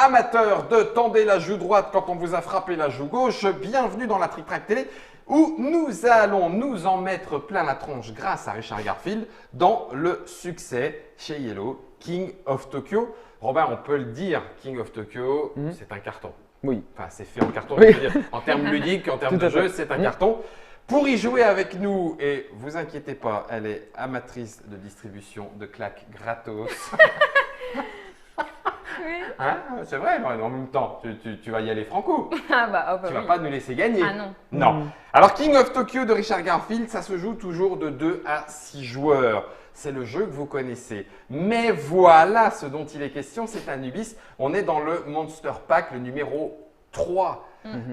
amateurs de tendez la joue droite quand on vous a frappé la joue gauche, bienvenue dans la Trick Track Télé où nous allons nous en mettre plein la tronche grâce à Richard Garfield dans le succès chez Yellow, King of Tokyo. Robin, on peut le dire, King of Tokyo, c'est un carton. Oui. Enfin, c'est fait en carton, je veux dire. En termes ludiques, en termes de jeu, c'est un carton. Pour y jouer avec nous, et vous inquiétez pas, elle est amatrice de distribution de claques gratos. Oui. Hein, c'est vrai, mais en même temps, tu vas y aller franco. Ah bah, Tu vas oui. pas nous laisser gagner. Ah non. Non. Alors, King of Tokyo de Richard Garfield, ça se joue toujours de 2 à 6 joueurs. C'est le jeu que vous connaissez. Mais voilà ce dont il est question, c'est Anubis. On est dans le Monster Pack, le numéro 3.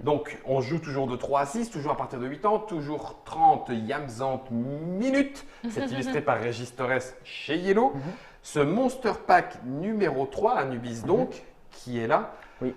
Donc, on joue toujours de 3 à 6, toujours à partir de 8 ans, toujours 30 yamzantes minutes. C'est illustré par Régis Torres chez Yellow. Ce Monster Pack numéro 3, Anubis donc, qui est là, Oui.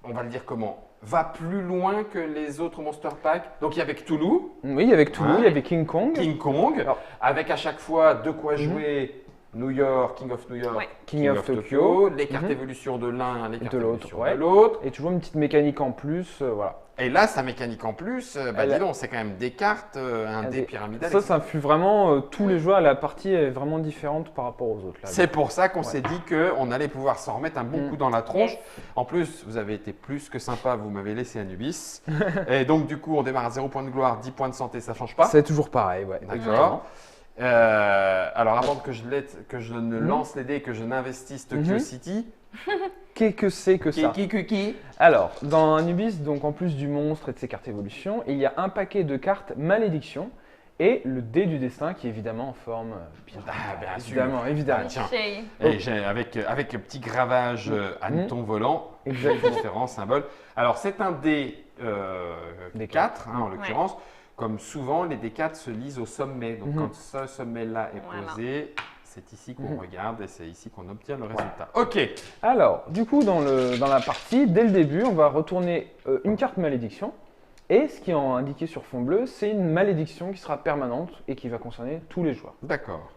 on va le dire comment, va plus loin que les autres Monster Pack. Donc, il y avait Cthulhu, Oui, avec Toulouse, il y avait King Kong. King Kong, Alors- avec à chaque fois de quoi jouer New York, King of New York, Ouais. King of Tokyo. les cartes évolution de l'un, les cartes De l'autre, évolution ouais. de l'autre. Et toujours une petite mécanique en plus, voilà. Et là, sa mécanique en plus, Elle dis a- donc, c'est quand même des cartes, un dé pyramidal. Ça fut vraiment tous les joueurs. La partie est vraiment différente par rapport aux autres. Là. C'est pour ça qu'on s'est dit qu'on allait pouvoir s'en remettre un bon coup dans la tronche. Yes. En plus, vous avez été plus que sympa, vous m'avez laissé Anubis. Et donc, du coup, on démarre à 0 points de gloire, 10 points de santé, ça ne change pas. C'est toujours pareil, ouais. D'accord. Alors, avant que je ne lance les dés, que je n'investisse Tokyo City, Qu'est-ce que c'est que ça qui Alors, dans Anubis, donc en plus du monstre et de ses cartes évolution, il y a un paquet de cartes malédiction et le dé du destin qui est évidemment en forme pyramidale. Ah, bien sûr. Évidemment, évidemment. Tiens. Chez- Et j'ai avec un petit gravage hanneton volant, Exactement. différents symboles. Alors, c'est un dé Des 4, en l'occurrence. Comme souvent, les D4 se lisent au sommet. Donc, Mhm. quand ce sommet-là est Voilà. posé, c'est ici qu'on Mhm. regarde et c'est ici qu'on obtient le résultat. Ok. Alors, du coup, dans la partie, dès le début, on va retourner une carte malédiction. Et ce qui est indiqué sur fond bleu, c'est une malédiction qui sera permanente et qui va concerner tous les joueurs. D'accord.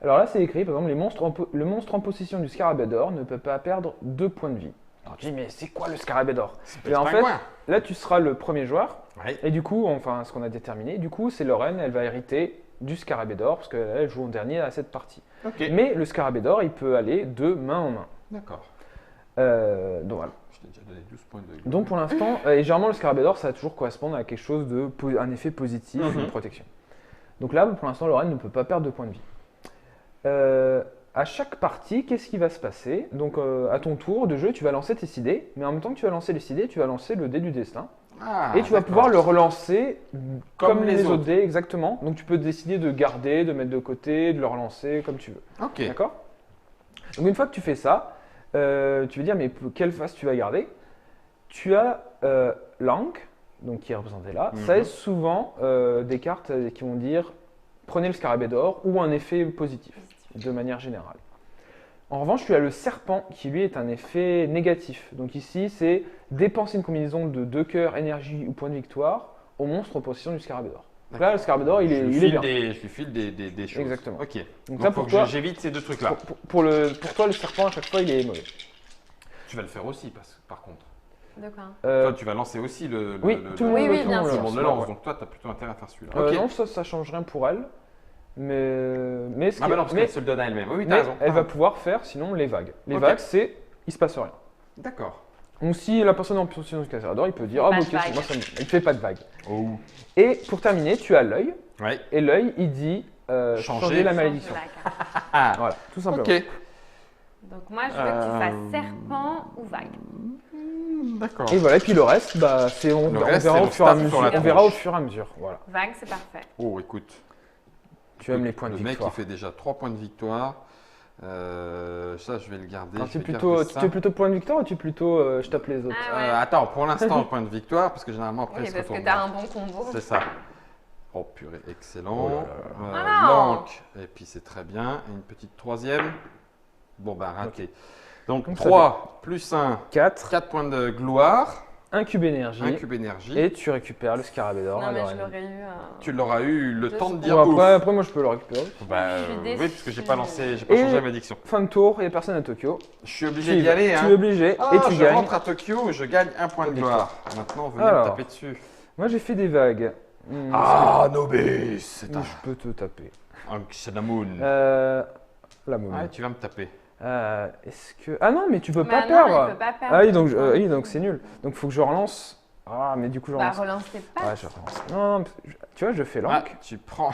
Alors là, c'est écrit, par exemple, le monstre en possession du scarabée d'or ne peut pas perdre 2 points de vie. Alors tu dis, mais c'est quoi le scarabée d'or C'est en fait, pingouin. là, tu seras le premier joueur. Ouais. Et du coup, enfin, ce qu'on a déterminé, du coup, c'est Lorraine, elle va hériter du scarabée d'or, parce qu'elle joue en dernier à cette partie. Ok. Mais le scarabée d'or, il peut aller de main en main. D'accord. Donc voilà. Je t'ai déjà donné 12 points de Donc pour l'instant, et généralement le scarabée d'or, ça va toujours correspondre à quelque chose de un effet positif, Mhm. une protection. Donc là, pour l'instant, Lorraine ne peut pas perdre de points de vie. À chaque partie, qu'est-ce qui va se passer? Donc à ton tour de jeu, tu vas lancer tes 6 dés, mais en même temps que tu vas lancer les 6 dés, tu vas lancer le dé du destin. Ah, Et tu vas d'accord. pouvoir le relancer Comme comme les les autres. autres dés, exactement. Donc tu peux décider de garder, de mettre de côté, de le relancer comme tu veux. Ok. D'accord? Donc une fois que tu fais ça, tu veux dire, mais quelle face tu vas garder? Tu as Lank, donc qui est représenté là. Ça est souvent des cartes qui vont dire prenez le scarabée d'or ou un effet positif, de manière générale. En revanche, tu as le serpent qui lui est un effet négatif. Donc ici, c'est dépenser une combinaison de 2 cœurs, énergie ou point de victoire au monstre en possession du scarabée d'or. Donc là, le scarabée d'or, il est bien. Je lui file des choses. Exactement. Ok. Donc Donc, ça, faut pour que toi, j'évite ces deux trucs-là. pour toi, le serpent, à chaque fois, il est mauvais. Tu vas le faire aussi, par contre. De quoi? Toi, tu vas lancer aussi oui, tout le monde, Oui, oui, tout le bien monde Tout sûr. le monde le lance. lance, donc toi, tu as plutôt intérêt à faire celui-là. Ouais. Ok. Non, ça change rien pour elle. Mais, ce Ah qui- bah non, parce mais- qu'elle se le donne à elle-même. Oui, mais t'as raison. elle va pouvoir faire sinon les vagues. Les Ok. vagues, c'est il se passe rien. D'accord. Donc si la personne est en position de scarabée d'or, il peut dire ah Pas bah, de ok, vague. moi ça me... il fait pas de vague. Oh. Et pour terminer, tu as l'œil. Ouais. Et l'œil, il dit changer la malédiction. Change de vague. Ah. Voilà, tout simplement. Ok. Donc moi, je veux que tu fasses serpent ou vague. D'accord. Et voilà, et puis le reste, bah, on reste, verra c'est au le fur et à staff mesure. sur la On verra au tronche. fur et à mesure. Voilà. Vague, c'est parfait. Oh, écoute. Tu aimes les points de Le mec, victoire. il fait déjà 3 points de victoire. Ça, je vais le garder. Alors, je tu es vais plutôt, garder ça. point de victoire ou tu es plutôt je tape les autres? Ah ouais. Attends, pour l'instant, point de victoire, parce que généralement, après, Oui, il se parce que retourne. tu as un bon combo. C'est ça. Oh purée, excellent. Oh là là Ah non. Lank, et puis c'est très bien. Et une petite troisième. Bon, ben raté. Donc Donc, ça 3 plus 1, 4. 4 points de gloire. un cube énergie. Un cube énergie. Et tu récupères le scarabée d'or. Non, mais alors, je l'aurais eu. Tu l'auras eu le Deux temps de secondes. dire Bon, ouf. après, moi, je peux le récupérer. Bah, Je suis oui, déçue. parce que j'ai pas lancé, j'ai pas Et- changé ma diction. Fin de tour, il n'y a personne à Tokyo. Je suis obligé Tu d'y aller. Tu Hein. es obligé Ah, et tu je gagnes. rentre à Tokyo, je gagne un point de gloire. Maintenant, venez Alors. me taper dessus. Moi, j'ai fait des vagues. Ah, Nobis, c'est Mais je peux te taper. un Xanamoon. La momie. Ouais, tu vas me taper. Est-ce que. Ah non, mais tu peux Bah pas non, perdre. il peut pas perdre. Ah oui, donc c'est nul. Donc faut que je relance. Ah, mais du coup, je Bah, relance. relance tes pattes. Ouais, je relance. Non, non, tu vois, je fais Ah, lank. tu prends.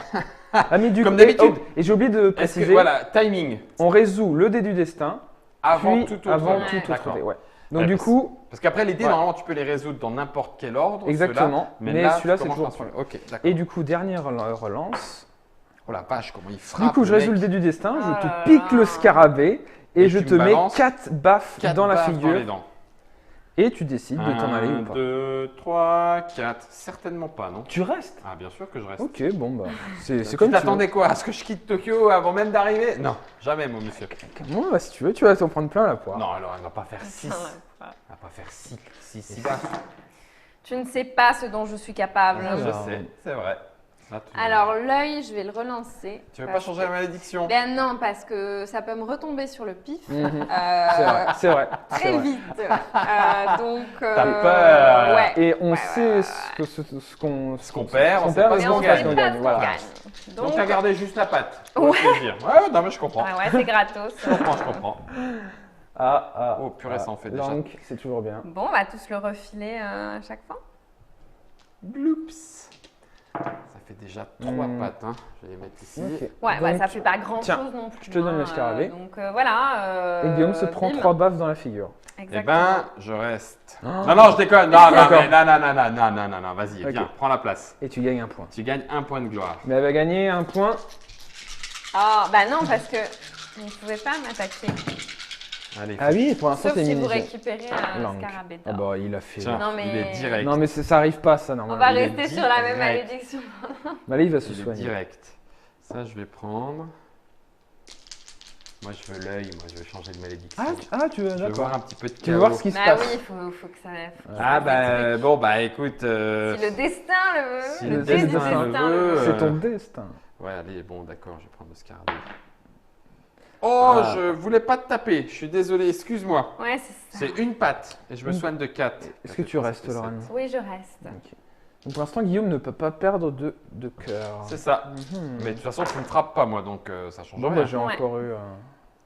Ah, mais du Comme coup. d'habitude. Et j'ai oublié de Est-ce préciser. que, voilà, timing. On résout le dé du destin. Avant puis tout autre. Avant Ouais. tout autre D'accord. dé, ouais. Donc Ouais, du parce- coup, Parce qu'après, les dés, Ouais. normalement, tu peux les résoudre dans n'importe quel ordre. exactement. ceux-là, Mais là, celui-là, tu c'est commences toujours en par celui-là. Ok, d'accord. Et du coup, dernière relance. Oh la vache, comment il frappe. Du coup, je le résous le mec. dé du destin, Oh je là te pique là. le scarabée et Et je tu te me mets balances 4 baffes Quatre dans la baffes figure dans les dents. et tu décides de t'en aller ou 1, pas. 2, 3, 4. Certainement pas, non? Tu restes. Ah, bien sûr que je reste. Ok, bon bah, c'est Tu comme tu veux. t'attendais quoi? À ce que je quitte Tokyo avant même d'arriver? Non, jamais, mon monsieur. Bon, bah, si tu veux, tu vas t'en prendre plein la poire. Non, alors elle va pas faire 6. Putain, Elle ouais. va pas faire 6 baffes. Tu ne sais pas ce dont je suis capable. Je Alors. sais, c'est vrai. Là, tu- Alors, l'œil, je vais le relancer. Tu veux pas parce changer la que- malédiction? Ben non, parce que ça peut me retomber sur le pif. Mhm. Euh, C'est vrai, c'est vrai. c'est Très vrai. vite. Donc. T'as peur. Ouais. Et on Ouais, sait ouais, ce qu'on Ce qu'on perd, on sait perd pas et ce Mais qu'on on gagne. sait qu'on pas gagne, ce qu'on voilà. gagne. Donc Donc, t'as gardé juste la patte. Pour Ouais. le plaisir. Ouais, non mais je comprends. ouais, c'est gratos. Je comprends. Ah, Oh, purée, ça en fait déjà. Lank, c'est toujours bien. Bon, on va tous le refiler à chaque fois. Bloops. Ça fait déjà 3 Hmm. pattes, hein. Je vais les mettre ici. Ok. Ouais, ouais, Donc, ça fait pas grand tiens, chose non plus. je te donne le hein, scarabée. Donc voilà. Et Guillaume se prend bim. 3 baffes dans la figure. Eh Exactement. ben, je reste. Oh. Non, non, je déconne. Non, non, D'accord. mais non, vas-y, Ok. viens, prends la place. Et tu gagnes un point. Tu gagnes un point de gloire. Mais elle va gagner un point. Ah, bah non, parce que vous ne pouvez pas m'attaquer. Allez. Ah oui, pour l'instant, Sauf c'est si vous initié. récupérez un Langue. scarabée Ah d'or. bah, il a fait. Tiens, Non, mais- il est direct. Non, mais ça arrive pas, ça, On normalement. va il est rester sur la même direct. malédiction. Bah, là, il va se Il est soigner. direct. Ça, je vais prendre. Moi, je veux l'œil. Moi, je veux changer de malédiction. Tu veux, Je veux d'accord. voir un petit peu de Tu veux voir chaos. ce qui se Bah passe. oui, faut que ça. faut que Ah ça bah s'explique. bon bah écoute. Si le destin le veut, si le le dé du destin destin le le veut, veut. C'est ton destin. Ouais allez bon d'accord je vais prendre le scarabée. Oh Ah. je voulais pas te taper. Je suis désolé excuse-moi. Ouais, c'est ça. C'est une patte et je me soigne de 4. Est-ce que tu restes, Lorraine? Oui, je reste. Ok. Donc, pour l'instant, Guillaume ne peut pas perdre de cœur. C'est ça. Mhm. Mais de toute façon tu me frappes pas moi donc ça change Bon, rien. bah, j'ai Ouais. encore eu.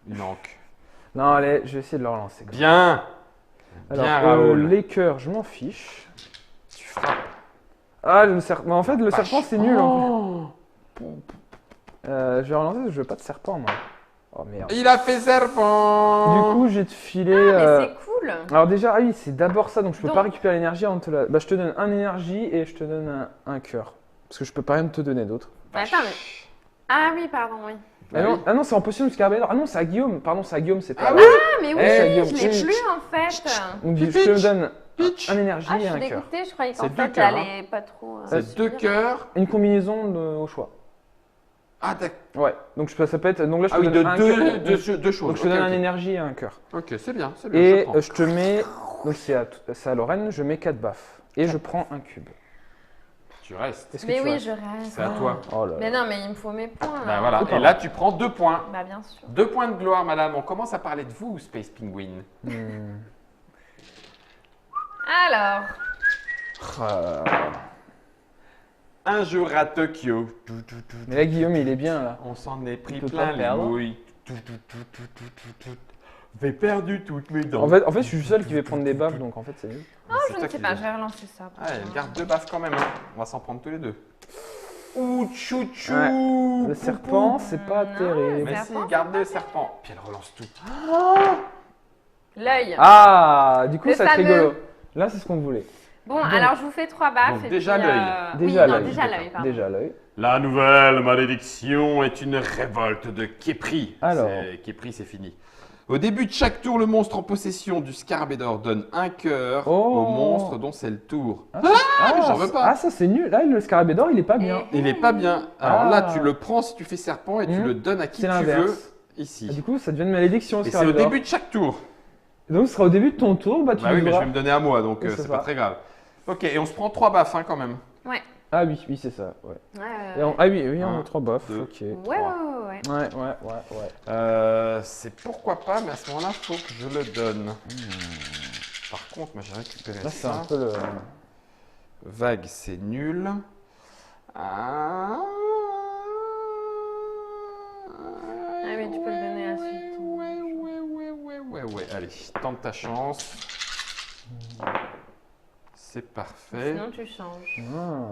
Il manque. Non, allez, je vais essayer de le relancer. quand même. Bien. Alors, Bien Raoul. les cœurs, je m'en fiche. Tu frappes. Ah, le serpent. En fait, le Vache. serpent, c'est nul. Oh. Je vais relancer parce que je veux pas de serpent, moi. Oh merde. Il a fait serpent. Du coup, je vais te filer. Ah, mais c'est cool. Alors, déjà, ah oui, c'est d'abord ça, donc je peux Donc- pas récupérer l'énergie avant de te la. Bah, je te donne un énergie et je te donne un cœur. Parce que je peux pas rien te donner d'autre. Attends, mais. Ah oui, pardon, oui. Ah non, ah non, c'est en potion du scarabée. Ah non, c'est à Guillaume. Pardon, c'est à Guillaume, c'est pas. Ah à- oui. Ah, mais oui, Eh, Guillaume. je l'ai plus en fait. Donc, je Pitch. te donne Pitch. un énergie Ah, je et suis un cœur. dégoûtée, je croyais qu'en C'est deux fait, cœurs, j'allais pas trop. C'est 2 cœurs. Une combinaison au choix. Ah d'accord. Ouais. Donc, ça peut être. Donc là, je Ah te oui donne un cœur. deux choses. Donc, je te Ok, donne un ok. énergie et un cœur. Ok c'est bien c'est bien. Et je prends. je te mets. Donc, c'est à Lorraine, je mets 4 baffes. Et je prends un cube. Tu restes. Est-ce que Mais tu oui, restes je reste. C'est à toi. Oh là là. Mais non, mais il me faut mes points. Bah là. voilà. Oh, Et pardon. là tu prends 2 points. Bah bien sûr. 2 points de gloire, madame. On commence à parler de vous, Space Penguin. Hmm. Alors, Un jour à Tokyo, Mais là, Guillaume, il est bien là. on s'en est pris peut plein pas les perdre. mouilles. J'ai perdu toutes mes dents. En fait, je suis le seul qui va prendre des baffes, donc en fait, c'est nul. oh, je ne sais pas, je vais relancer ça. Ah, elle garde 2 baffes quand même. Hein. On va s'en prendre tous les deux. Ouh, chouchou. Ouais. Le serpent, c'est pas Non, terrible. Mais serpent, si, garde le serpent. Puis elle relance tout. L'œil. Ah, du coup, Le ça va être fameux. rigolo. Là, c'est ce qu'on voulait. Bon, alors je vous fais 3 baffes. Donc, et déjà puis, l'œil. Déjà oui, non, l'œil. déjà l'œil, pardon. Déjà l'œil. La nouvelle malédiction est une révolte de Képri. Alors. Képri, c'est fini. Au début de chaque tour, le monstre en possession du scarabée d'or donne un cœur Oh. au monstre dont c'est le tour. Ah, mais j'en veux pas. Ah, ça, c'est nul. Là, le scarabée d'or, il est pas bien. Et- Il est pas bien. Alors Ah. là, tu le prends si tu fais serpent et tu Mhm. le donnes à qui C'est tu veux l'inverse. ici. Ah, du coup, ça devient une malédiction, le Et c'est scarabée au d'or. début de chaque tour. Donc ce sera au début de ton tour, bah tu Bah oui, mais je devras- vais me donner à moi, donc Oui, c'est c'est pas ça. très grave. Ok, et on se prend 3 baffes hein, quand même. Ouais. Ah oui, oui, c'est ça, ouais. Ouais, Ah oui, oui, on Un, a 3 buffs, deux. ok. ouais, ouais, ouais. Ouais. C'est pourquoi pas, mais à ce moment-là, faut que je le donne. Par contre, moi j'ai récupéré Là, c'est ça. un peu le... Vague, c'est nul. Ah, mais tu peux le donner à celui de ton- ouais. Allez, tente ta chance. C'est parfait. Sinon, tu changes.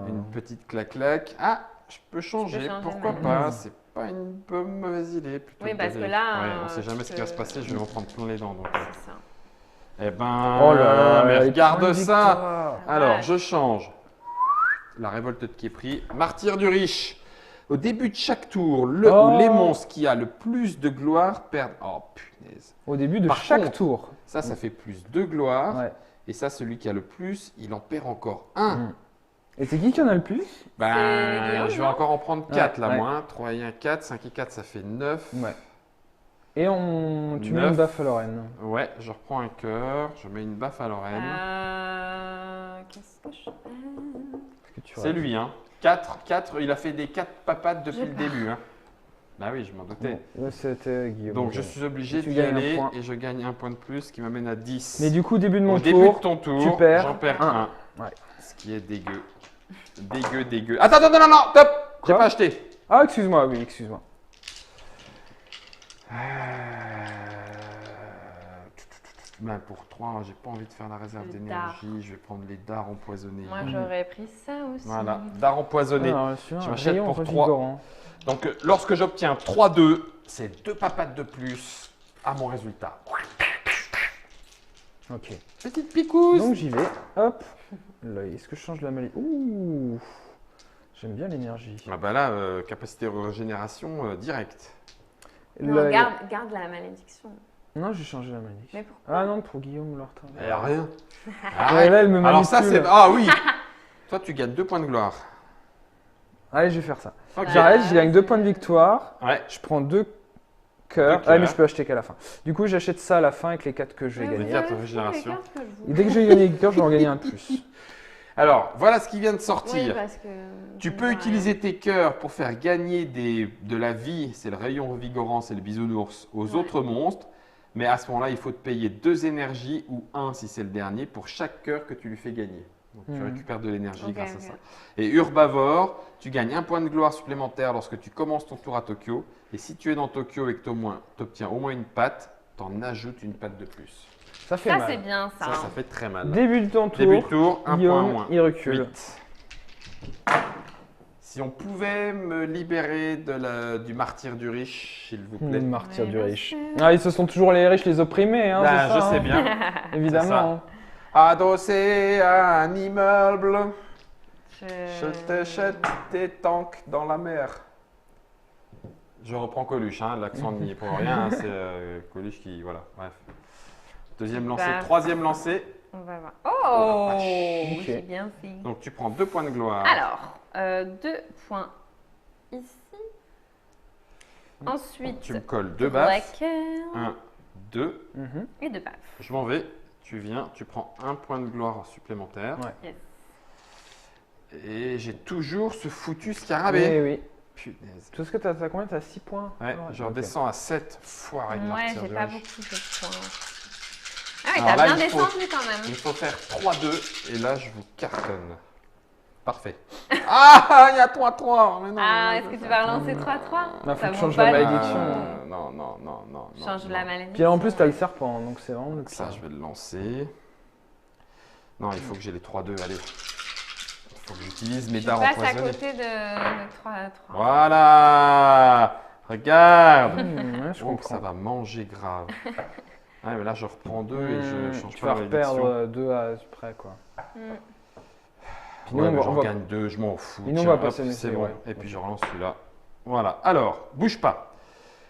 Une petite clac-clac. Ah, je peux changer, changer pourquoi de pas. manière. C'est pas une bonne mauvaise idée. Plutôt Oui, que parce d'aller- que là, Ouais, on sait jamais tu ce qui va se peux- passer, je vais en prendre plein les dents. Donc. C'est ça. Eh ben, Oh là là, mais les regarde points de ça. victoire. Alors, vache. je change. La révolte de Képri. Martyr du riche. Au début de chaque tour, le Oh. ou les monstres qui a le plus de gloire perdent. Oh punaise. Au début de Par chaque contre, tour. Ça fait plus de gloire. Ouais. Et ça, celui qui a le plus, il en perd encore un. Mm. Et c'est qui en a le plus? Ben, C'est Guillaume, je vais non encore en prendre 4 là, ouais. moi. 3 et 1, 4. 5 et 4, ça fait 9. Ouais. Et tu mets Neuf. une baffe à Lorraine. Ouais, je reprends un cœur. Je mets une baffe à Lorraine. Qu'est-ce que je fais? Parce que tu C'est restes. lui, hein. 4, il a fait des 4 papates depuis Je le pars. début. Hein. Bah oui, je m'en doutais. Bon, là, c'était Guillaume. Donc je suis obligé Tu d'y gagnes un aller point. et je gagne un point de plus, ce qui m'amène à 10. Mais du coup, début de Au mon début tour, de ton tour, tu perds j'en perds un. un. Ouais. Ce qui est dégueu. Dégueu. Attends, non, top. J'ai Quoi pas acheté. Ah, excuse-moi, oui, excuse-moi. Ben, pour 3, j'ai pas envie de faire la réserve Le d'énergie. Je vais prendre les dards empoisonnés. Moi, j'aurais pris ça aussi. Voilà, dards empoisonnés. Alors, sur Tu un m'achètes rayon pour revigorant. Donc lorsque j'obtiens 3-2, c'est 2 papates de plus à mon résultat. Ok. Petite picouse. Donc j'y vais. Hop. Là, est-ce que je change la maladie? Ouh. J'aime bien l'énergie. Ah bah là, capacité de régénération directe. Non, Là, garde la malédiction. Non, j'ai changé la maladie. Mais pourquoi? Ah non, pour Guillaume Lortin. Et rien. Ouais, là, elle me Alors ça, manipule. c'est... Ah oui. Toi, tu gagnes 2 points de gloire. Allez, je vais faire ça. Ok. J'arrête, je gagne 2 points de victoire. Ouais. Je prends 2 cœurs. Deux Ah, mais cœurs. je peux acheter qu'à la fin. Du coup, j'achète ça à la fin avec les 4 que je vais Mais vous gagner. carte avez fait régénération. les cartes que je Et voulais. dès que j'ai gagné 4 cœurs, je vais en gagner un de plus. Alors, voilà ce qui vient de Oui, sortir. parce que Tu peux utiliser tes cœurs pour faire gagner de la vie, c'est le rayon revigorant, c'est le bisounours, aux Ouais. autres monstres. Mais à ce moment-là, il faut te payer 2 énergies ou 1 si c'est le dernier pour chaque cœur que tu lui fais gagner. Donc tu Mhm. récupères de l'énergie Ok, grâce à ok. ça. Et Urbavore, tu gagnes 1 point de gloire supplémentaire lorsque tu commences ton tour à Tokyo. Et si tu es dans Tokyo et que tu obtiens au moins une patte, tu en ajoutes une patte de plus. Ça fait Ça, c'est mal. bien ça. Ça fait très mal. Début de ton tour. Début de tour, 1 point en Guillaume, moins. il recule. 8. Si on pouvait me libérer du martyr du riche, s'il vous plaît. Le martyr Oui, du bien riche. sûr. Ah, ils se sont toujours les riches, les opprimés. Hein, Ben, c'est je ça, sais hein. bien. Évidemment. Adossé à un immeuble, je Je t'achète des tanks dans la mer. Je reprends Coluche, hein, l'accent n'y est pour rien, hein, c'est Coluche qui. Voilà, bref. Deuxième lancé, Bah. troisième lancé. On va voir. Oh, Oh, la vache. Ok. j'ai bien fait. Donc tu prends 2 points de gloire. Alors, 2 points ici. Ensuite, Tu me colles 2 baffes. Blacker 1, 2. Mhm. et 2 baffes. Je m'en vais. Tu viens, tu prends 1 point de gloire supplémentaire. Ouais. Yes. Et j'ai toujours ce foutu scarabée. Oui, oui. Punaise. Tout ce que t'as combien? T'as 6 points? Ouais, Ah, je ok. redescends à 7 foiré de Ouais, martyr j'ai du pas riche. beaucoup de points. Ah oui, Alors t'as là, bien il faut- descendu quand Il même. faut faire 3-2 et là je vous cartonne. Parfait. Ah, il y a 3-3. Mais non, Ah, mais est-ce non, que tu ça- vas relancer 3-3? Ah, faut Ça que je vaut change pas la le- malédiction. Non, non, non, non. Change non, la non. malédiction. Puis en plus, t'as le serpent, donc c'est vraiment le Ça, pire. je vais le lancer. Non, il faut que j'ai les 3-2. Allez. Il faut que j'utilise mes Tu dards passes à empoisonnés. côté de 3-3. Voilà. Regarde. Ouais, je Oh, comprends. ça va manger grave. Ah, mais là, je reprends 2 et je change Tu pas vas la malédiction. reperdre 2 à près, quoi. Mm. Puis nous, Ouais, on mais va- j'en on va- gagne 2, je m'en fous. Et nous, on Tiens, va passer hop, le c'est essai, bon. ouais. Et puis je relance celui-là. Voilà. Alors, bouge pas.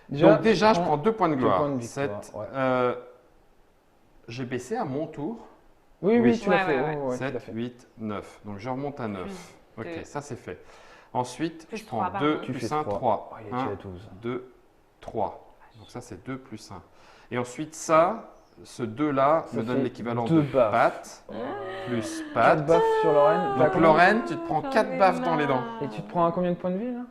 Déjà, Donc déjà, je prends prends 2 points de deux gloire. points de victoire, 7. ouais. J'ai baissé à mon tour. Oui, Oui. oui, tu l'as Ouais, fait. ouais, ouais, tu l'as 7, fait. 8, 9. Donc je remonte à 9. Plus Ok, deux. ça c'est fait. Ensuite, Plus je prends trois, 2 pardon. Tu plus fais 1, 3. 3. Oh, il est 1, déjà à 12. 2, 3. Donc ça c'est 2 plus 1. Et ensuite ça, ce 2-là me Ça donne fait l'équivalent deux de baffes. pattes, plus 4 pattes. baffes sur Lorraine. T'as Donc combien- Lorraine, tu te prends J'en 4 ai baffes dans les dents. marre. Et tu te prends à combien de points de vie là?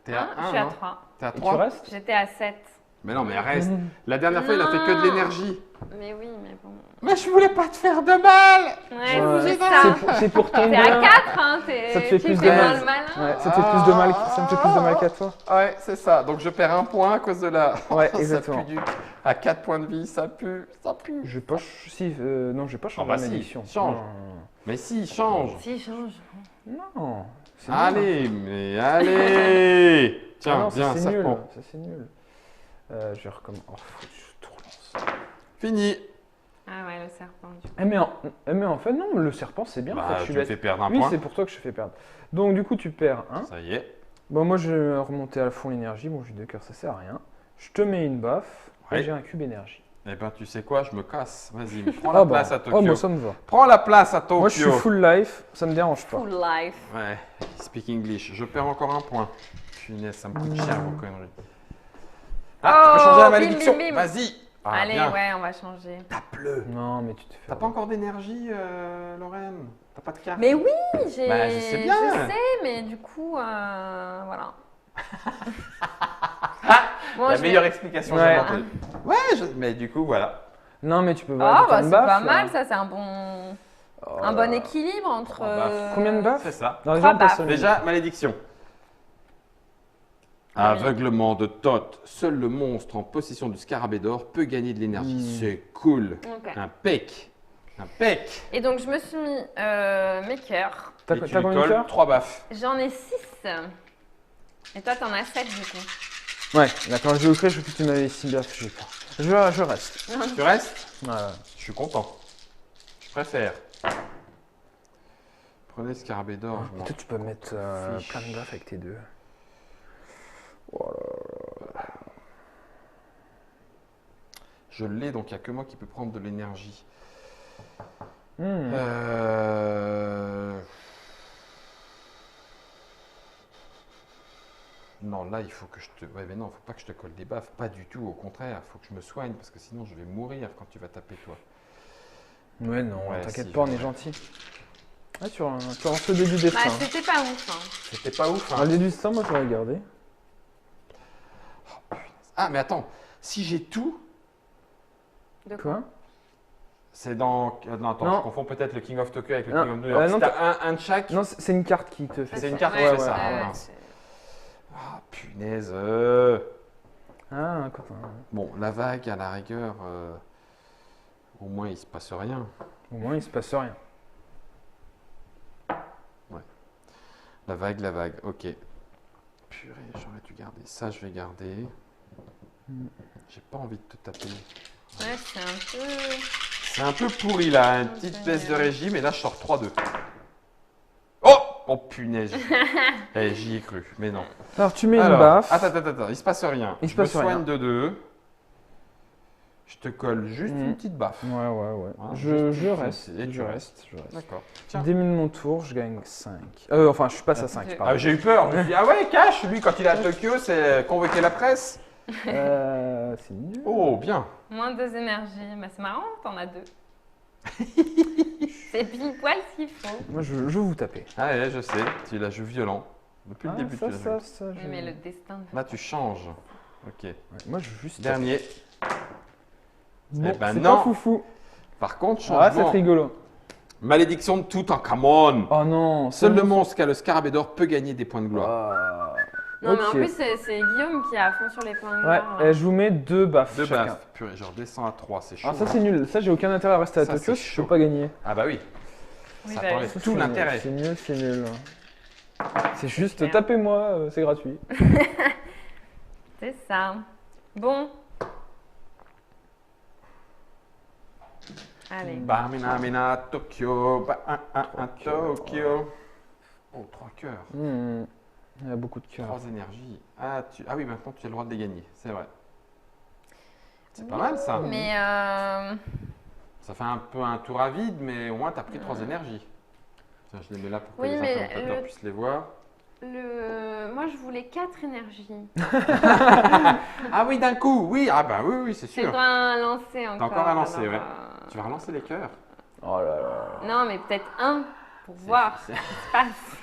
T'es à Hein, 1, je suis à non 3. T'es à Et tu 3 restes? J'étais à 7. Mais non, mais reste. La dernière fois, il a fait que de Non. l'énergie. Mais oui, mais bon. Mais je voulais pas te faire de mal. Ouais, Ouais. c'est C'est ça. c'est pour ton T'es à bien. 4, hein. Ça te fait tu plus fais de mal. dans le malin. Ouais, ça te fait plus de mal, ça me fait plus de mal qu'à toi. Ouais, c'est ça. Donc je perds 1 point à cause de la. Ouais, Ça exactement. pue à 4 points de vie, ça pue, ça pue. Je vais pas, non, je vais pas changer bah ma si, malédiction. change. Non. Mais si, change. Si, change. Non. c'est nul. Allez, mais allez. Ah Tiens, non, viens, ça c'est nul. serpent. Ça c'est nul. Je vais recommencer. Oh, faut que je tout relance. Fini. Ah ouais, le serpent. Du coup. Mais en fait, non, le serpent c'est bien. en fait, Bah, je suis tu me bête. fais perdre un Oui, point. c'est pour toi que je fais perdre. Donc du coup, tu perds 1. Ça y est. Bon, moi je vais remonter à fond l'énergie. Bon, j'ai 2 cœurs, ça sert à rien. Je te mets une baffe Ouais. et j'ai un cube énergie. Eh ben, tu sais quoi, je me casse. Vas-y, prends la place à Tokyo. Oh, moi ça me va. Prends la place à Tokyo. Moi je suis full life, ça me dérange pas. Full life. Ouais, speak English. Je perds encore 1 point. Punaise, ça me coûte cher vos conneries. Ah, tu peux changer la bim, malédiction. bim, bim. Vas-y. Ah, Allez, bien. ouais, on va changer. Tape-le. Non, mais tu te fais. T'as pas encore d'énergie, Lorraine? T'as pas de carte? Mais oui, j'ai. Bah, je sais bien. Je sais, mais du coup, voilà. Bon, La je vais- meilleure explication Ouais. jamais entendue. Ouais, mais du coup, voilà. Non, mais tu peux Ah, voir. bah c'est pas mal, ça, c'est un bon. Oh Un là bon là. équilibre entre. Trois baffes. Combien de baffes? C'est ça. Non, Trois déjà, on passe baffes. au milieu. Déjà, malédiction. Aveuglement de Thoth. Seul le monstre en possession du scarabée d'or peut gagner de l'énergie. C'est cool. Ok. Un pec. Un pec. Et donc, je me suis mis mes cœurs. T'as Et tu t'as lui combien de colles cœurs? 3 baffes. J'en ai 6. Et toi, t'en as 7 du coup. Ouais, d'accord, je vais ouvrir, je veux que tu m'avais 6 baffes, j'ai peur. Je reste. Tu restes? Ouais, ouais. Je suis content. Je préfère. Prenez le scarabée d'or. je m'en Peut-être tu peux mettre fiche. plein de baffes avec tes deux. Oh Je l'ai, donc il n'y a que moi qui peux prendre de l'énergie. là. Hmm. Non, là, il faut que je te... Ouais, mais non, faut pas que je te colle des baffes. Pas du tout, au contraire. Il faut que je me soigne, parce que sinon, je vais mourir quand tu vas taper, toi. Ouais, non, Ouais, t'inquiète si, pas, on je- est gentil. Ah, tu lances le dé du destin. Bah, c'était pas ouf. Hein. C'était pas ouf, Ah, hein. le dé du destin, moi, je l'aurais gardé. Ah, mais attends. Si j'ai tout, De quoi Quoi? c'est dans... Non, attends, Non. je confonds peut-être le King of Tokyo avec le Non, King of New York. non, Si t'as un de chaque... Non, c'est une carte qui te fait. C'est une carte, ouais, c'est ouais, ça. ouais, Ah, ouais. mince. c'est- Ah, punaise. Ah, quand Bon, la vague, à la rigueur, au moins, il se passe rien. Au moins, il se passe rien. La vague, ok. Purée, j'aurais dû garder. Ça, je vais garder. J'ai pas envie de te taper. Ouais, c'est un peu. C'est un peu pourri là, une petite peu baisse de nul. régime et là je sors 3-2. Oh! Oh punaise! J'y ai cru, mais non. Alors, tu mets une Alors, baffe. attends, il se passe rien. Il se Je me passe rien. soigne de 2. Je te colle juste Mhm. une petite baffe. Ouais, ouais, ouais. Voilà, je juste une reste. petite- et tu Je restes. reste. Je reste. D'accord. Tiens. Début de mon tour, je gagne 5. Enfin, je passe à 5, Ah, pardon. Ah, j'ai eu peur. Je me suis dit, ah ouais, Cash, lui quand il est à Tokyo, c'est convoquer la presse. C'est nul. Oh, bien. Moins 2 énergies. Bah, c'est marrant, t'en as 2. C'est pile poil s'il faut. Moi, je veux vous taper. Ah ouais, je sais, tu la joues violent. Depuis le début, ça, tu la ça, joues. ça, Oui, mais le destin de. Là, tu changes. Ok. Ouais, moi, je veux juste. Dernier. Bon, Eh ben c'est non. pas foufou. Par contre, Ah, c'est changement. rigolo. Malédiction de Toutankhamon. Oh non. Seul le monstre qui a le scarabée d'or peut gagner des points de gloire. Ah. Non, mais en Ok. plus, c'est Guillaume qui est à fond sur les points de Ouais, gloire, là. je vous mets 2 baffes. 2 chacun. baffes. Purée, je redescends à 3, c'est chaud. Alors, ça, c'est nul. Ça, j'ai aucun intérêt à rester à Ça, Tokyo c'est si je peux chaud. pas gagner. Ah bah oui. Oui, Ça bah t'enlève oui. tout C'est l'intérêt. nul, c'est nul, c'est nul. C'est juste, Super. tapez-moi, c'est gratuit. C'est ça. Bon. Allez. Ba mina mina Tokyo, ba Tokyo. Oh, 3 cœurs, Il y a beaucoup de cœurs. 3 énergies. Ah oui, maintenant tu as le droit de les gagner, c'est vrai. C'est pas mal ça. Mais Ça fait un peu un tour à vide, mais au moins tu as pris 3 énergies. Tiens, je les mets là pour que Oui, les mais interlocuteurs le- puissent les voir. Moi, je voulais 4 énergies. Ah oui, d'un coup, oui. Ah bah oui, c'est C'est sûr. droit à lancer encore. encore à lancer, alors, ouais. Tu vas relancer les cœurs. Oh là là. Non, mais peut-être un pour voir ce qui se passe.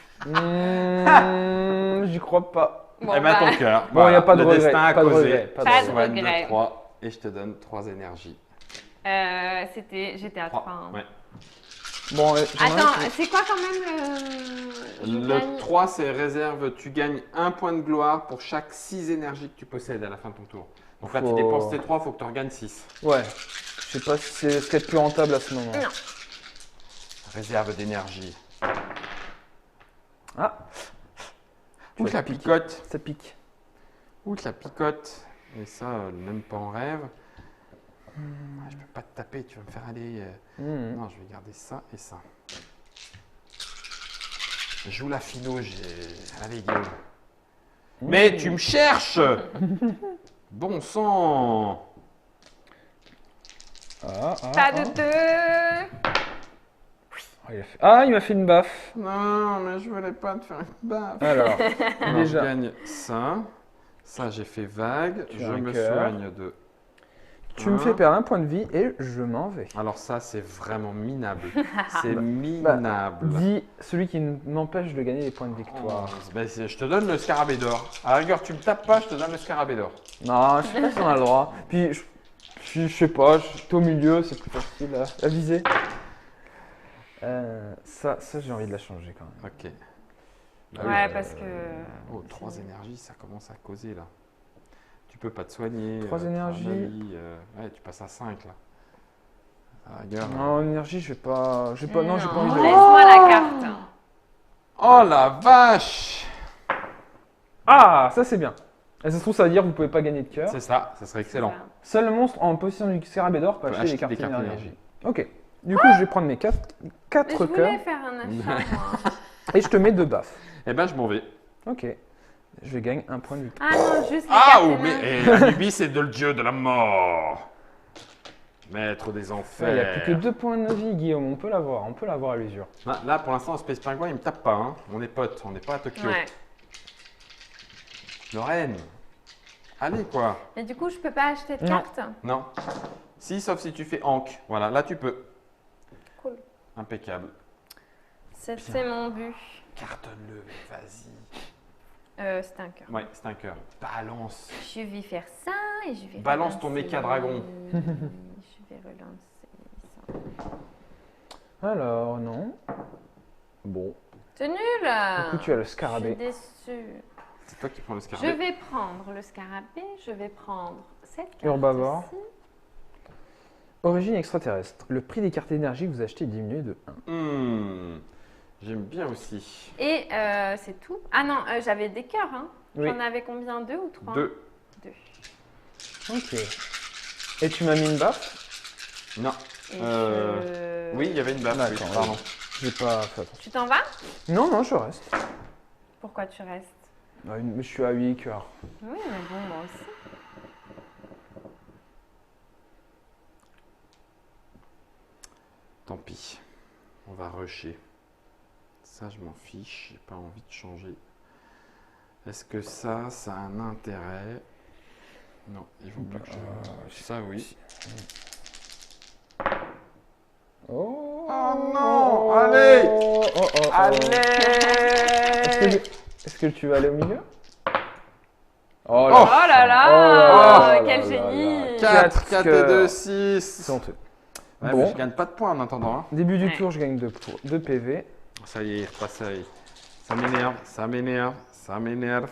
J'y crois pas. Bon, Eh ben bah, ton cœur. Bon, y a pas de le regret, destin a pas de causé. regret, pas de Pas de Soigne regret. 3 et je te donne 3 énergies. j'étais à 3. 3. Ouais. Bon, Attends, c'est quoi quand même je Le gagne 3, c'est réserve. Tu gagnes 1 point de gloire pour chaque 6 énergies que tu possèdes à la fin de ton tour. Donc là, tu Faut- dépenses tes 3, il faut que tu en regagnes 6. Ouais. Je sais pas si c'est ce qui est le plus rentable à ce moment. Non. Réserve d'énergie. Ah, Ouh, vas la piquer. picote. ça pique. Ouh, la picote. Et ça, même pas en rêve. Ah, je peux pas te taper, tu vas me faire aller. Non, je vais garder ça et ça. Joue la philo, allez, Guillaume. Mais tu me cherches. Bon sang. Pas de 2. Ah, il m'a fait une baffe. Non, mais je voulais pas te faire une baffe. Alors, Alors, déjà. je gagne ça. Ça, j'ai fait vague. Tu Je as un me cœur. soigne de. Tu me fais perdre un point de vie et je m'en vais. Alors, ça, c'est vraiment minable. C'est minable. Dis celui qui m'empêche de gagner les points de Oh, victoire. ben, je te donne le scarabée d'or. À la rigueur, tu me tapes pas, je te donne le scarabée d'or. Non, je sais pas si on a le droit. Puis, je sais pas, j'étais au milieu, c'est plus facile à viser. Ça j'ai envie de la changer quand même. Ok. Ouais, parce que. Oh, 3 énergies, ça commence à causer là. Tu peux pas te soigner. 3 énergies. Ouais, tu passes à 5 là. À la rigueur. Non, en énergie, je vais pas. Non, j'ai pas envie de. Laisse-moi la carte. Oh la vache! Ah, ça c'est bien. Et ça se trouve, ça veut dire que vous pouvez pas gagner de cœur. C'est ça, ça serait excellent. Seul monstre en possession du scarabée d'or peut Peut acheter des acheter cartes des cartes énergie. Ok. Du coup, je vais prendre mes 4 Mais je cœurs voulais faire un achat, moi. et je te mets 2 baffes. Eh ben, je m'en vais. Ok. Je gagne un point de victoire. Ah non, juste les Ah, cartes oh, énergie. mais Anubis est le dieu de la mort. Maître des Il enfers. n'y a plus que 2 points de vie, Guillaume. On peut l'avoir à l'usure. Là, pour l'instant, Space Penguin, il me tape pas. Hein. On est potes, on n'est pas à Tokyo. Ouais. Lorraine. Allez, quoi. Mais du coup, je peux pas acheter de Non. carte. Non. Si, sauf si tu fais Ankh. Voilà, là, tu peux. Cool. Impeccable. C'est mon but. Cartonne-le, vas-y. C'est un cœur. Ouais, c'est un cœur. Balance. Je vais faire ça et je vais Balance ton relancer. méca dragon. Je vais relancer ça. Alors, non. Bon. C'est nul. Du coup, tu as le Je suis scarabée. déçue. C'est toi qui prends le Je scarabée. vais prendre le scarabée. Je vais prendre cette carte. Herbivore. Ici. Origine extraterrestre. Le prix des cartes énergie que vous achetez est diminué de 1. J'aime bien aussi. Et c'est tout. Ah non, j'avais des cœurs. Hein. Oui. J'en avais combien? 2 ou 3? 2. Ok. Et tu m'as mis une baffe? Non. Oui, il y avait une baffe. D'accord, Oui, pardon. J'ai pas fait attention. Tu t'en vas? Non, non, je reste. Pourquoi tu restes? Je suis à 8 cœurs. Oui, mais bon, moi aussi. Tant pis. On va rusher. Ça, je m'en fiche. J'ai pas envie de changer. Est-ce que ça a un intérêt? Non, il faut pas que je... Ça, oui. Oh, non, allez. Allez. Est-ce que tu vas aller au milieu? Oh là là là, Oh là quel là génie! 4, 4 et 2, cœurs. 6. C'est honteux. Ouais, Bon. mais je gagne pas de points en attendant. Hein. Début du Ouais. tour, je gagne 2 PV. Ça y est, il repasse. Ça m'énerve, ça m'énerve, ça m'énerve.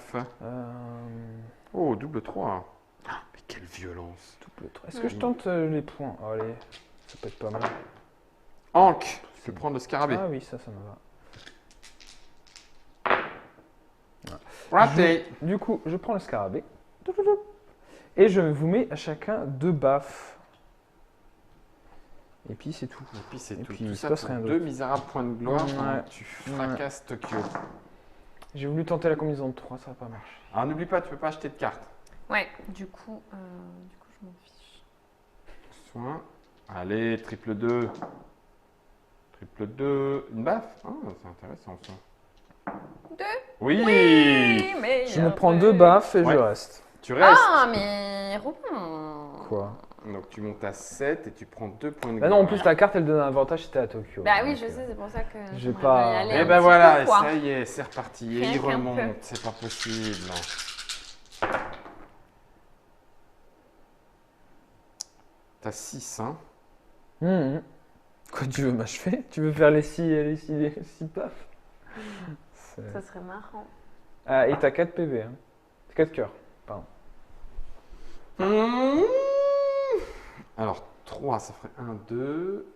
Oh, double 3. Ah, mais quelle violence. Est-ce que je tente les points? Allez, ça peut être pas mal. Ankh, tu peux prendre le scarabée. Ah oui, ça me va. Raté. Du coup, je prends le scarabée. Et je vous mets à chacun 2 baffes. Et puis c'est tout. Et puis c'est Et tout. puis, Tout il ça se passe pour rien 2 d'autre. misérables points de gloire. Ouais. Pendant que tu fracasses Tokyo. J'ai voulu tenter la combinaison de 3, ça n'a pas marché. Alors n'oublie pas, tu peux pas acheter de cartes. Ouais, du coup, je m'en fiche. Soin. Allez, triple 2. Triple 2. Une baffe. Ah, c'est intéressant ça. Oui, Oui, mais Je me prends 2 baffes et Ouais. je reste. Tu restes. Ah, mais Robin. Quoi? Donc tu montes à 7 et tu prends 2 points de Bah non, en gloire. plus la carte elle donne un avantage si t'es à Tokyo. Bah oui, Donc, je sais, c'est pour ça que j'ai j'aimerais pas- bien y aller Et un ben petit voilà, peu, et quoi. ça y est, c'est reparti. Et Rien il qu'un remonte, peu. c'est pas possible. T'as 6, hein. Mhm. Quoi, tu veux m'achever? Tu veux faire les 6 baffes? C'est- Ça serait marrant. Ah, et t'as 4 PV, hein. 4 cœurs, pardon. Mmh. Alors 3, ça ferait 1, 2,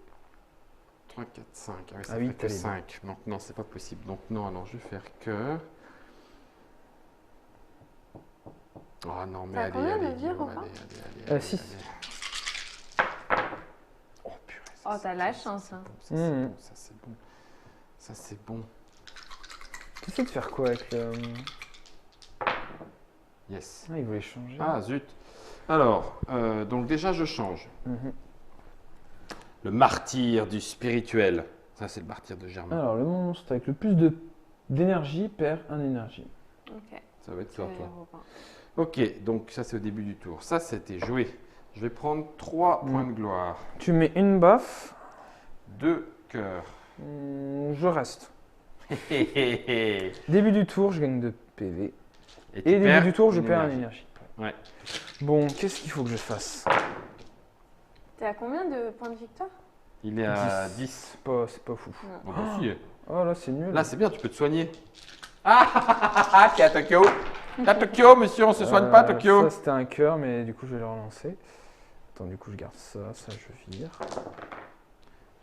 3, 4, 5. Ah oui, ça Ah ferait oui, que t'as les 5. Donc non, c'est pas possible. Donc non, alors je vais faire cœur. Oh non, mais T'as allez, combien de allez, vie, Guillaume, Robin allez. 6. Oh purée. Oh, ça, t'as c'est la bon, chance, ça, hein. c'est Mmh. bon, ça c'est bon. Ça c'est bon. T'essaies de faire quoi avec le... Yes. Ah, il voulait changer. Ah zut. Alors, donc déjà je change. Mhm. Le martyr du spirituel. Ça c'est le martyr de Germain. Alors, le monstre avec le plus d'énergie perd 1 énergie. Ok. Ça va être toi, C'est toi. Robin. Ok, donc ça c'est au début du tour. Ça c'était joué. Je vais prendre 3 points de gloire. Tu mets une baffe, 2 cœurs. je reste. Et Début du tour, je gagne 2 PV. tu Et début perds du tour, je une perds 1 énergie. énergie. Ouais. Bon, qu'est-ce qu'il faut que je fasse? T'es à combien de points de victoire? Il est à 10. C'est pas fou. Bon, bah, si. Oh là, c'est nul. Là c'est bien, tu peux te soigner. Ah, t'es à Tokyo. T'es à Tokyo, monsieur, on se soigne pas à Tokyo. Ça, c'était un cœur, mais du coup, je vais le relancer. Attends, du coup, je garde ça, ça, je vire.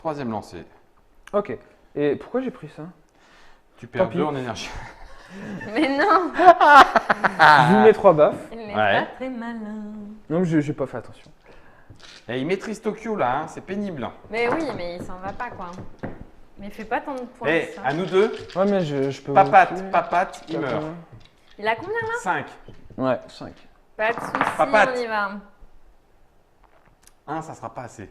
3e lancé. Ok. Et pourquoi j'ai pris ça? Tu perds pis. 2 en énergie. Mais non, Je vous mets 3 baffes. il n'est Ouais. pas très malin. Non, j'ai pas fait attention. Et il maîtrise Tokyo là, hein, c'est pénible. Mais oui, mais il s'en va pas, quoi. Mais il fait pas tant de points Et que ça. à nous deux, Ouais, mais je peux. vous papate, tuer. papate, il meurt. Il a combien là? 5. Ouais, 5. Pas de soucis, Papate. on y va. 1, ça sera pas assez.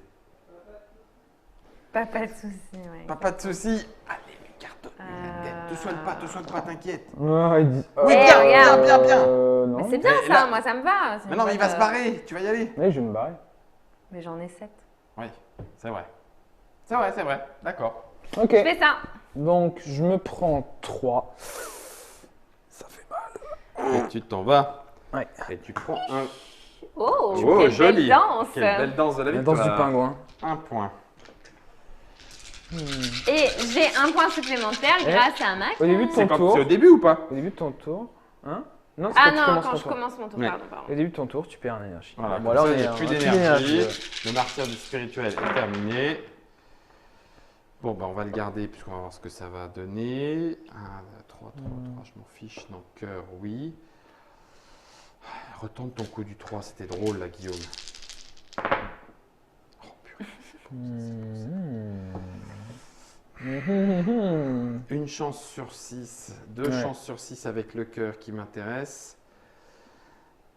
Pas de soucis, ouais. Pas de soucis. Allez, mais carton. Te soigne pas, t'inquiète. Ouais, il dit. Oui, Eh, bien, regarde. bien. Non. Mais c'est bien Mais ça, là- moi ça me va. C'est Mais une non, mais il va bonne, se barrer, tu vas y aller. Oui, je vais me barrer. Mais j'en ai 7. Oui, c'est vrai. C'est vrai, d'accord. Ok. Je fais ça. Donc, je me prends 3. Ça fait mal. Et tu t'en vas. Ouais. Et tu prends un. Oh, Oh, quelle joli. belle danse. Quelle belle danse de la La victoire. danse du pingouin. 1 point. Et j'ai un point supplémentaire Eh. grâce à Mac. Au début de C'est ton quand tour. c'est au début ou pas? Au début de ton tour. Hein? Non, c'est Ah quand tu non, commences quand ton je tour. commence mon tour, Ouais. pardon. Au début de ton tour, tu perds en énergie. Voilà, Bon, comme là, ça, on il n'y est a à plus un d'énergie. ouais. Le martyr du spirituel est terminé. Bon, bah, on va le garder puisqu'on va voir ce que ça va donner. 1, 2, 3, 3, 3, je m'en fiche. Non, cœur, oui. Retente ton coup du 3, c'était drôle là, Guillaume. Oh, purée. Une chance sur 6, 2 Ouais. chances sur 6 avec le cœur qui m'intéresse.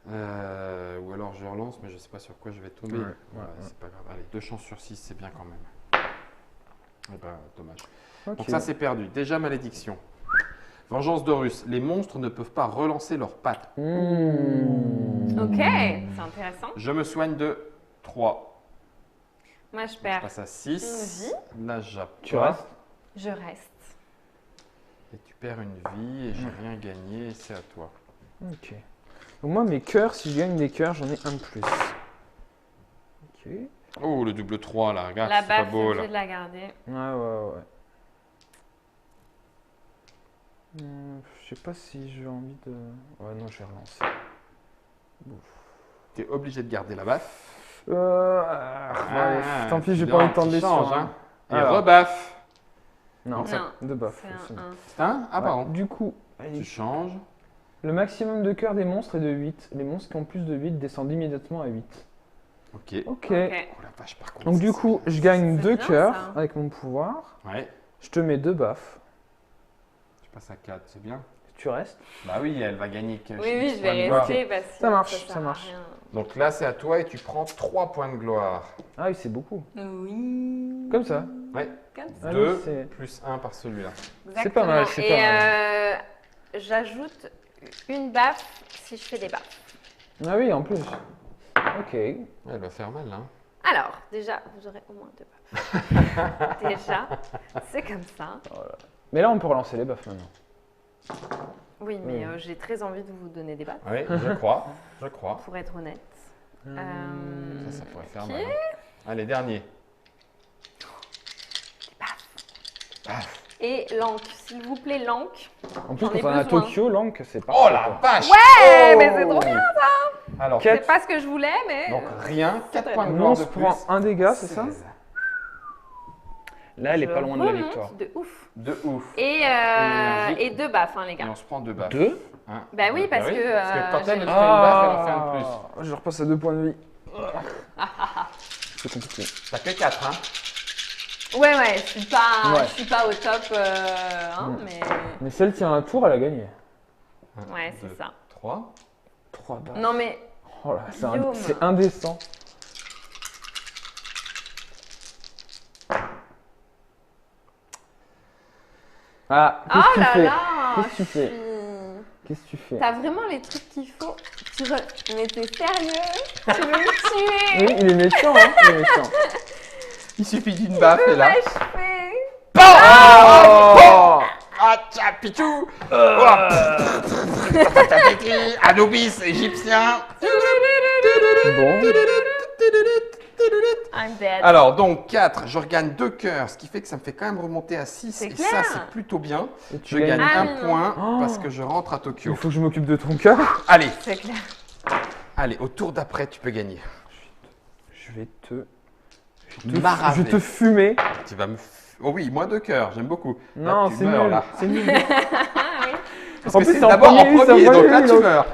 Ou alors je relance, mais je ne sais pas sur quoi je vais tomber. Ouais, Voilà, ouais. c'est pas grave. Allez, 2 chances sur 6, c'est bien quand même. Eh ben, dommage. Ok. Donc ça, c'est perdu. Déjà, malédiction. Vengeance d'Horus. Les monstres ne peuvent pas relancer leurs pattes. Ok, c'est intéressant. Je me soigne de 3. Moi je Je perds. passe à 6. Là, j'apprends. Tu restes. Je reste. Et tu perds une vie et j'ai rien gagné et c'est à toi. Ok. Donc moi, mes cœurs, si je gagne des cœurs, j'en ai un de plus. Ok. Oh, le double 3 là, regarde, La c'est pas baffe, beau je là. vais de la garder. Ouais. Je sais pas si j'ai envie de... Ouais, non, je vais relancer. Tu es obligé de garder la baffe. Ouais, tant pis, j'ai tu pas envie de dois- tomber tu changes, sur un... hein. Et Alors. rebaffe. Non, Donc ça- Non, deux baffes. c'est c'est bon. un 1. C'est un Ah, Ouais, pardon. Du coup, Tu changes. le maximum de cœurs des monstres est de 8. Les monstres qui ont plus de 8 descendent immédiatement à 8. Ok. Ok. Ok. Oh la vache, par contre. Donc du c'est coup, bien. je gagne C'est 2 bien, cœurs ça. avec mon pouvoir. Ouais, Je te mets 2 baffes. tu passes à 4, c'est bien. Tu restes. Bah oui, elle va gagner que Oui, je points de vais gloire. rester parce que Ça marche, sert ça à marche. rien. Donc là, c'est à toi et tu prends 3 points de gloire. Ah oui, c'est beaucoup. Oui. Comme ça. Ouais, Comme ça. Ah 2 oui, c'est- plus 1 par celui-là. C'est pas mal, Exactement. c'est pas Et j'ajoute une baffe si je fais des baffes. Ah oui, en plus. Ok. Elle va faire mal, hein. Alors, déjà, vous aurez au moins 2 baffes. Déjà, c'est comme ça. Mais là, on peut relancer les baffes maintenant. Oui, mais j'ai très envie de vous donner des baffes, Oui, je crois. Je crois. pour être honnête. Ça pourrait faire ok. mal. Hein. Allez, dernier. Des baffes. Paf. Et l'anque, s'il vous plaît, l'anque. En plus, J'en ai quand on est à besoin. Tokyo, Lank, c'est pas. Oh la vache! Ouais, mais c'est trop bien. Alors, Quatre. C'est pas ce que je voulais, mais. donc rien, 4 très points de bien. gloire On de se plus. prend un dégât, c'est ça? 16. Là, elle est je pas loin de la remonte victoire. de ouf. De ouf. Et 2 baffes, hein, les gars. Et on se prend 2 baffes. 2? Hein. Bah oui, parce que, Parce que quand elle j'ai- fait une baffe, elle en fait un de plus. Je repasse à 2 points de vie. C'est compliqué. Ça fait 4, hein. Ouais, je suis pas, Ouais. je suis pas au top, hein, mais. Mais si elle tient un tour, elle a gagné. Ouais, c'est ça. 3. 3 baffes. Non, mais. Oh là, Guillaume. c'est indécent. Ah, qu'est-ce Oh que tu là fais? là. Qu'est-ce que tu je fais? suis- Qu'est-ce que tu fais? T'as vraiment les trucs qu'il faut. Mais t'es sérieux? Tu veux me tuer? Oui, il est méchant, hein? Il est méchant. Il suffit d'une baffe et là. M'achever. Oh! Ah, tcha, pichou! Anubis égyptien! Bon. I'm dead. Alors, donc 4, je regagne 2 cœurs, ce qui fait que ça me fait quand même remonter à 6. C'est Et clair. ça, c'est plutôt bien. Et tu Je gagne gagnes. Ah un oui, non. point Oh. parce que je rentre à Tokyo. Il faut que je m'occupe de ton cœur. Allez, C'est clair. allez, au tour d'après, tu peux gagner. Je vais te. Maraver. Je vais te fumer. Tu vas me. Oh oui, moins 2 cœurs, j'aime beaucoup. Non, Là, tu c'est meurs, nul. là. C'est nul. Ah oui. Parce En que plus, c'est c'est en d'abord en premier, c'est en premier, donc premier, là, tu donc- meurs.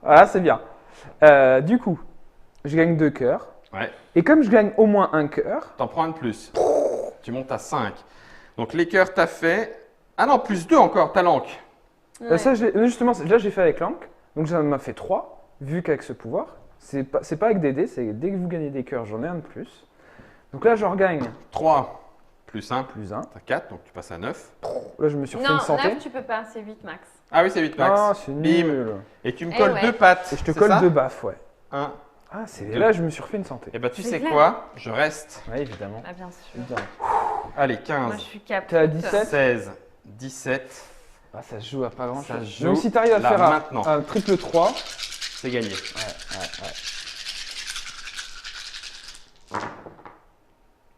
Voilà, c'est bien. Du coup, je gagne 2 cœurs. Ouais, Et comme je gagne au moins un cœur, t'en prends un de plus. Tu montes à 5. Donc les cœurs, t'as fait. Ah non, plus 2 encore, t'as l'anque. Ouais. ça, justement, là, j'ai fait avec Lank. Donc, ça m'a fait 3, vu qu'avec ce pouvoir. C'est pas avec des dés, c'est dès que vous gagnez des cœurs, j'en ai un de plus. Donc là, je regagne 3 plus 1, plus 1. t'as 4, donc tu passes à 9. Là, je me suis refait Non, une santé. 9, tu peux pas, c'est 8 max. Ah oui, c'est 8 max. Ah, c'est Bim. nul. Et tu me Eh colles ouais. 2 pattes. Et je te c'est colle ça 2 baffes, ouais. 1. Ah, c'est Deux. là, je me suis refait une santé. Et bah tu C'est sais clair. quoi? Je reste. Ouais, évidemment. Ah, bien sûr. Évidemment. Allez, Moi, 15, je suis capable. T'es à 17. 16, 17. Ah, ça se joue à pas grand Ça chose. se joue Donc, si t'arrives à là, faire maintenant. un triple 3, C'est gagné.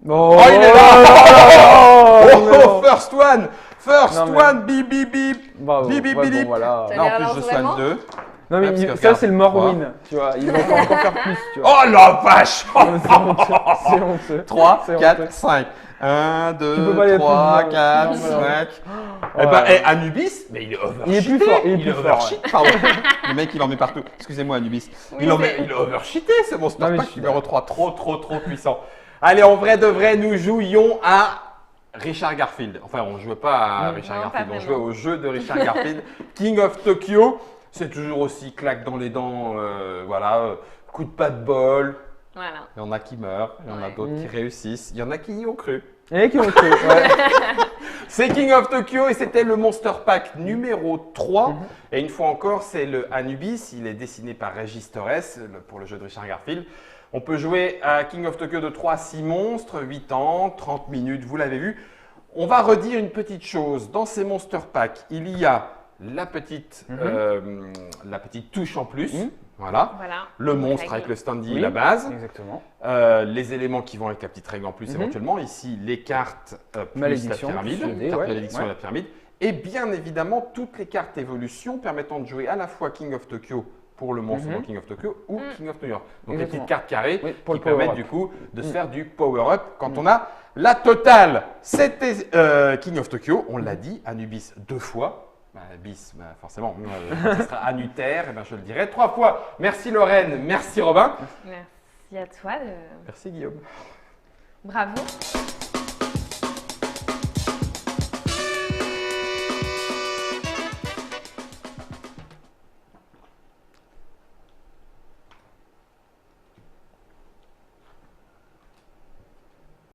Oh, il est là. Oh, Oh, first one! First Non, mais- one! Bip, bip, bip! Bravo. Bip, bip, Ouais, bip. bon, voilà. T'as Là, en l'air plus, je alors soigne vraiment 2. Non, mais Ouais, parce que ça, regarde, c'est le trois. Morwin, tu vois. Il va encore faire plus, tu vois. Oh la vache! C'est honteux. C'est honteux. 3, C'est 4, honteux. 5. 1, Tu peux 2, pas aller plus 3, bien. 4, Non, mais non. 5. Oh Eh ben, là là. Anubis, mais il est overcheaté. Il est plus fort, il est plus est fort, overcheat, pardon. Le mec, il en met partout. Excusez-moi, Anubis. Oui, il c'est- est overcheaté, ce monster Non, mais pack je suis numéro 3. Trop puissant. Allez, en vrai de vrai, nous jouions à Richard Garfield. Enfin, on ne jouait pas à Richard non, Garfield, pas on jouait vraiment. au jeu de Richard Garfield. King of Tokyo. C'est toujours aussi claque dans les dents, voilà, coup de pas de bol. Voilà. Il y en a qui meurent, il y en a Ouais. d'autres qui réussissent, il y en a qui y ont cru. Et qui ont cru, ouais. C'est King of Tokyo et c'était le Monster Pack numéro 3. Et une fois encore, c'est le Anubis. Il est dessiné par Régis Torres pour le jeu de Richard Garfield. On peut jouer à King of Tokyo de 3 à 6 monstres, 8 ans, 30 minutes, vous l'avez vu. On va redire une petite chose. Dans ces Monster Pack, il y a la petite touche en plus. Voilà. Voilà. Le Donc, monstre règle. avec le standy, Oui. la base. Exactement. Les éléments qui vont avec la petite règle en plus Mhm. éventuellement. Ici, les cartes plus Malédiction, la pyramide. plus le dé, Carte ouais. malédiction Ouais. et la pyramide. Et bien évidemment, toutes les cartes évolution permettant de jouer à la fois King of Tokyo pour le monstre Mhm. dans King of Tokyo ou Mhm. King of New York. Donc les Exactement. petites cartes carrées Oui, pour qui le power permettent up. du coup de se Mhm. faire du power-up quand on a la totale. C'était King of Tokyo, on l'a dit, Anubis 2 fois. Bah, bis, bah, forcément, ce sera Anuter, et ben, je le dirai 3 fois. Merci Lorraine, merci Robin. Merci à toi. Merci Guillaume. Bravo.